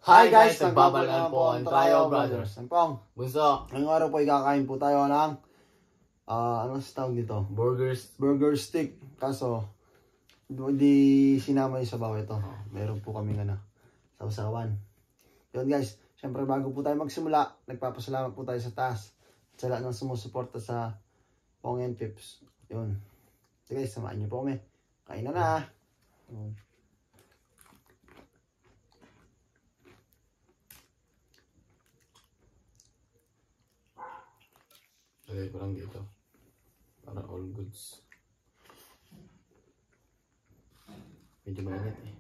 Hi guys! Nagbabalik naman po ang Trio Brothers. Ang pong, Bunso. ngayong araw po ikakain po tayo ng ano sa tawag dito? Burger stick. Kaso, hindi sinama yung sabaw ito. Meron po kami sausawan. Yun guys, syempre bago po tayo magsimula, nagpapasalamat po tayo sa taas. At sa lahat ng sumusuporta sa Pong and Pips. Yun. So guys, samahan niyo po kami. Kain na! Lagay ko lang dito. Para all goods. Medyo mainit eh.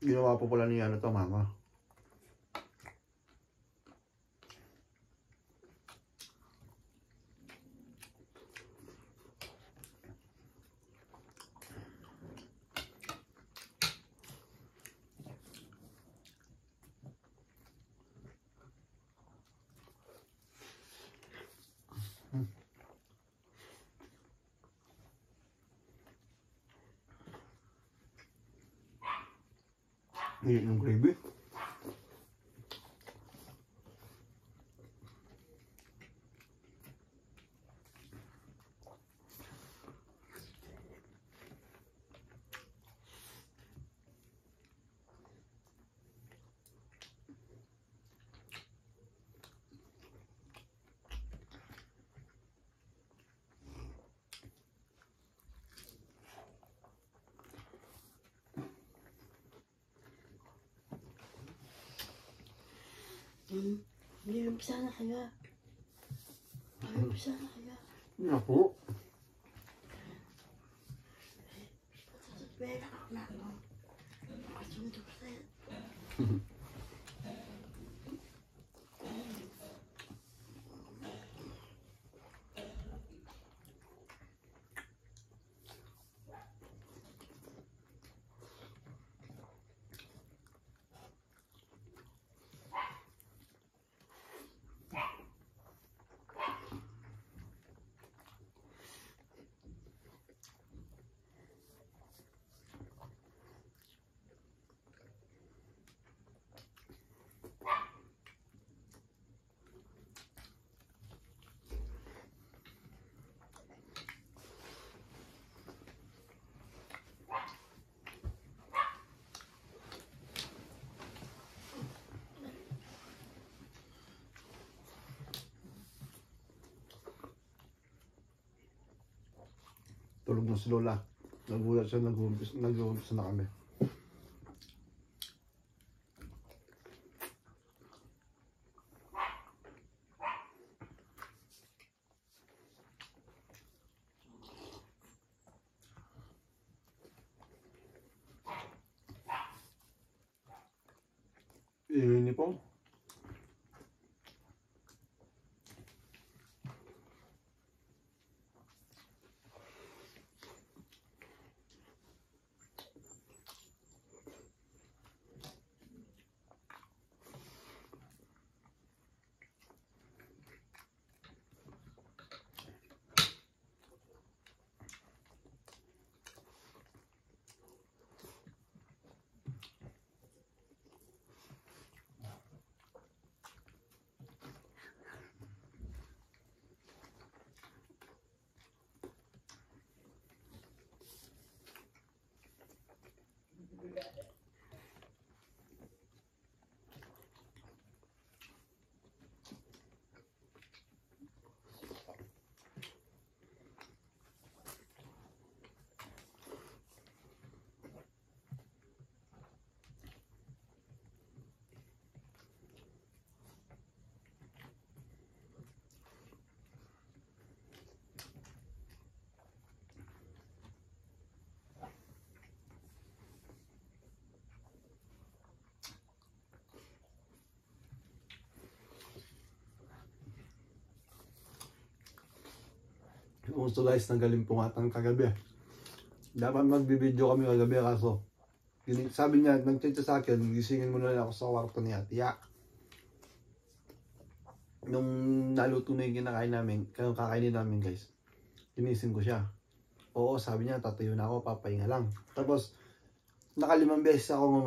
Ginawa po pala niya mama. Init ng gravy. Umpisa na kayo. Umpisa na kayo. Nga po. Pera ako na ako. Makasundo ko sa'yo. Tulog na si Lola. Nagulat siya, nag-uumpisa na kami. Ini po. So guys, nagaling pumatang kagabi. Dapat magbibideo kami kagabi kaso sabi niya, nag-chat sa akin, gisingin mo na lang ako sa kwarto ni Atiya. Nung naluto na yung kinakain namin, kakainin namin guys, ginising ko siya. Oo, sabi niya, tatayo na ako, papahinga lang. Tapos, nakalimang beses ako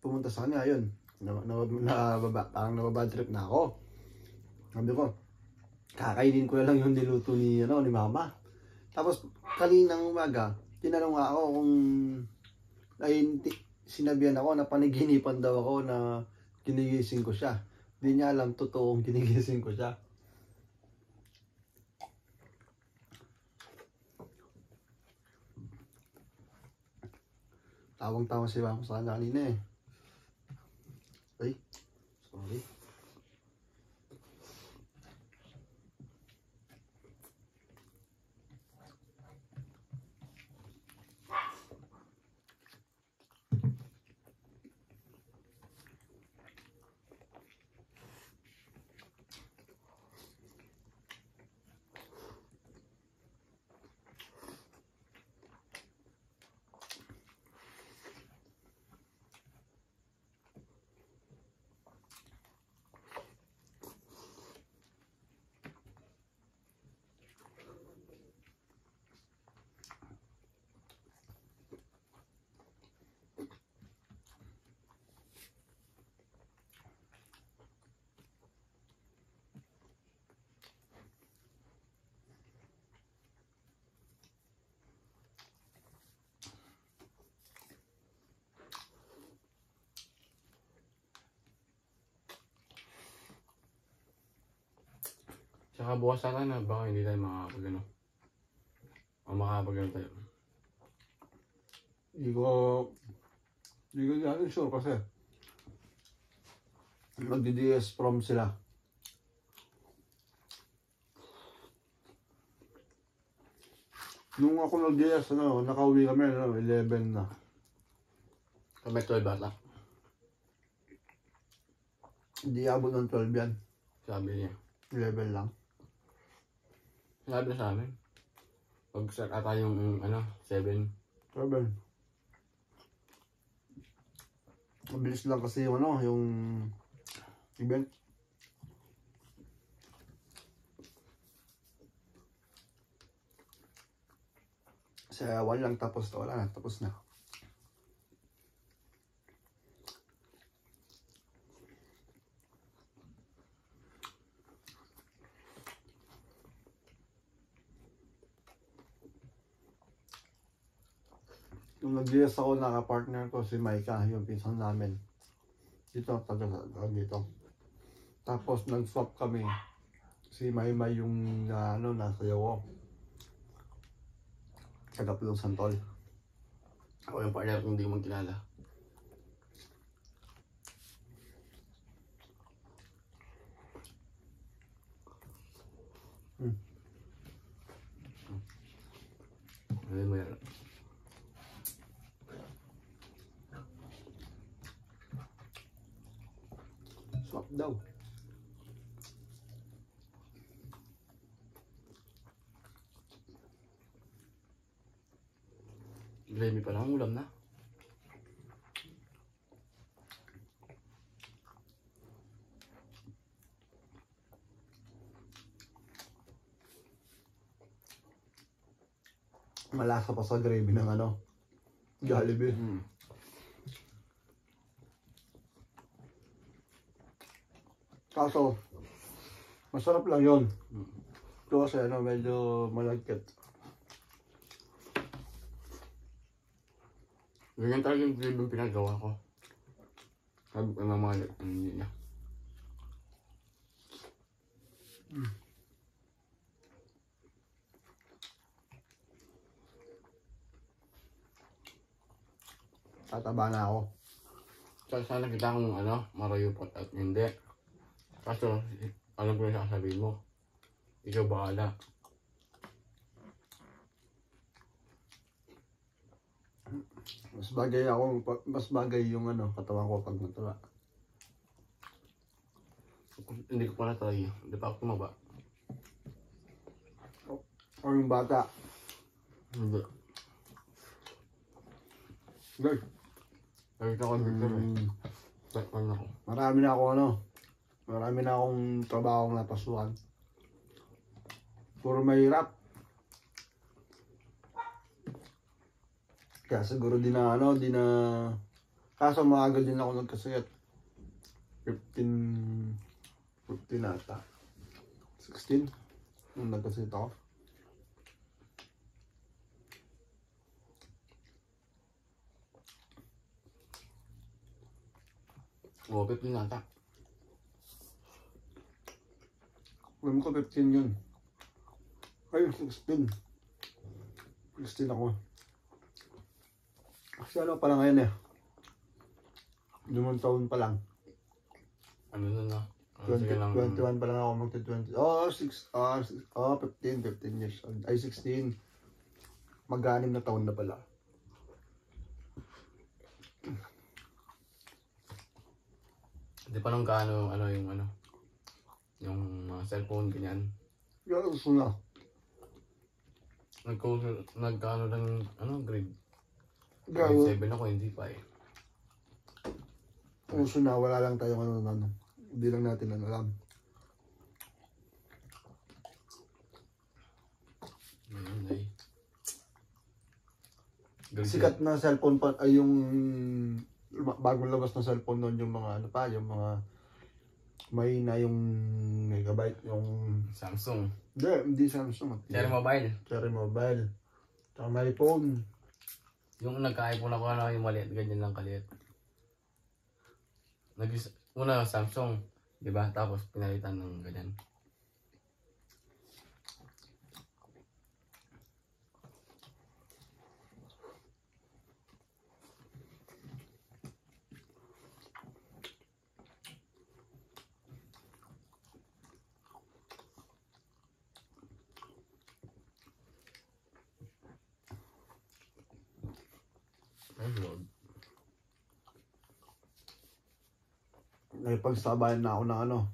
pumunta sa kanya, yun. Parang nababad trip na ako. Sabi ko, kakainin ko na lang yung niluto ni mama. Tapos, kaninang umaga, tinanong nga ako kung sinabihan ako na paniginipan daw ako na ginigising ko siya. Hindi niya alam totoong ginigising ko siya. Tawang-tawang si mama sa kanya kanina eh. Ay, sorry. Tsaka bukas sana na baka hindi tayo makakapag o makakapag tayo. Hindi ko natin sure kasi magdi-DS prom sila. Nung ako nag-DS, nakauwi kami, 11 na. Kami 12 bata. Hindi abot ng 12 yan. Sabi niya. 11 lang. Sabi na sa amin. Pag-start ata yung 7. 7. Mabilis lang kasi yung yung event. Sa 1 lang tapos na, wala na, tapos na. Nung nag-DS ako, naka-partner ko si Maika, yung pinsan namin. Dito, dito. Tapos nag-swap kami. Si Maymay yung nasayaw ko. Tagapulong Santol. Ako yung partner kung hindi mo kilala. Ano mo yan? Swap daw. Gravy pa lang, ulam na. Malasa pa sa gravy ng Jollibee. Kaso, masarap lang yun. Ito kasi medyo malagkit. Ganyan talaga yung gravy yung pinagawa ko. Sabi ko ng mga niya. Tataba na ako. Sana kita kung marayupot at hindi. Kaso, alam ko yung sasabihin mo. Ikaw bahala. Mas bagay yung katawan ko pag mataba. Hindi ko pa na-try. Hindi pa ako tumaba. O yung bata. Hindi. Guys, Nakita ko yung picture eh. Ano ako. marami na akong trabaho napasukan. Puro mahirap. Kaya siguro kaso maaga din ako nagkasakit. 15 ata. 16 nung nagkasakit ako. Oo, 15 nata. Alam ko 15 yun. Ay, 16. 16 ako. Kasi ano pa lang ngayon eh. 5 taon pa lang. Ano na na? 21 pa lang ako magti-20. 15 years old. Ay, 16. Mag-6 na taon na pala. Hindi pa nung gaano, yung mga cellphone, ganyan. Yan, gusto na. Nagkaano lang, grade Gawa. 7 ako, hindi pa eh. Gusto na, wala lang tayong ano. Hindi lang natin alam. Ayun ay. Grade Sikat na cellphone pa, ay yung bagong labas na cellphone noon, yung mga yung mga may na yung megabyte, yung Samsung. hindi Samsung. Cherry Mobile. Cherry Mobile. Tsaka may phone. Yung nagka-iPhone ako, yung maliit, ganyan lang kaliit. Una Samsung, di ba? Tapos pinalitan ng ganyan. Ay, Lord. Nakipagsabayan na ako ng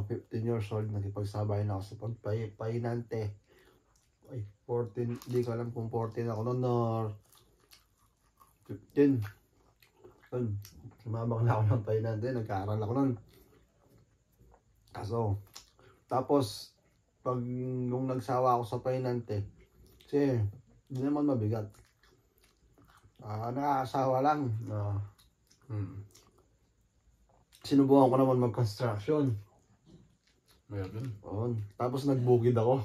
15 years old, nakipagsabayan na ako sa pagpahinante. Ay, 14, hindi ko alam kung 14 ako noon or 15. Yun, sumabak na ako ng pahinante, nagkaaral ako noon. Tapos, nung nagsawa ako sa pahinante, kasi hindi naman mabigat. Nakakasawa lang. Sinubukan ko naman mag-construction. Meron. Tapos nagbukid ako.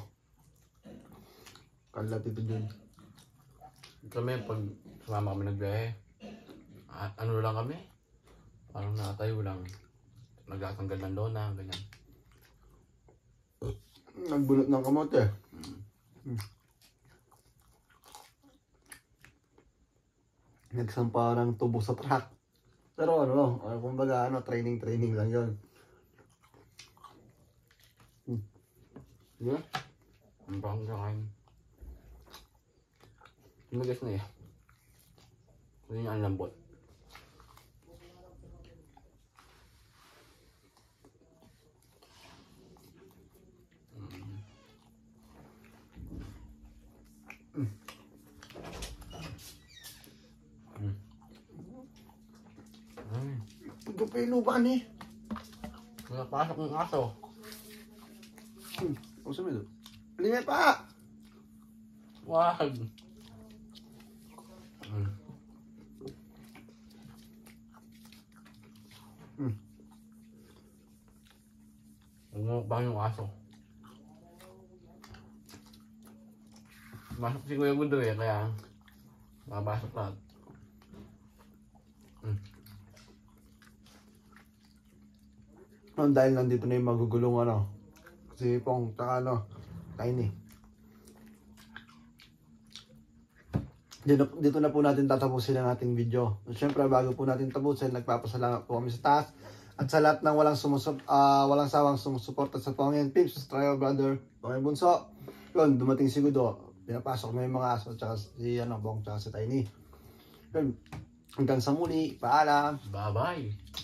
Kalat ito dyan. Kami, pag sumama kami nagbiyahe, ano lang kami? Parang nakatayo lang. Nagtatanggal ng lona, ganyan. Nagbunot ng kamote. Nagsampa ng tubo sa truck. Pero kumbaga training lang yun. Yeah? Ang bakang kakain. Tumigas na eh. Kasi yung ang lambot. Ito pa yung lubaan eh. Nakapasok ng aso. Ano sabi doon? Lime pa! Wag. Umukbang yung aso. Masok si Kuya Gundo eh, kaya makapasok lahat. Dahil nandito na yung magugulong si Pong, tsaka Tiny. Dito na po natin tatapusin ang ating video. Siyempre, bago po natin tapusin, nagpapasalamat po kami sa taas. At sa lahat ng walang sawang sumusuporta sa Pongin Pips, Trial Brother, Pongin Bunso. Yun, dumating si Gudo. Pinapasok mo yung mga aso, tsaka si Bong, tsaka si Tiny. Yun, hanggang sa muli, paalam. Bye-bye.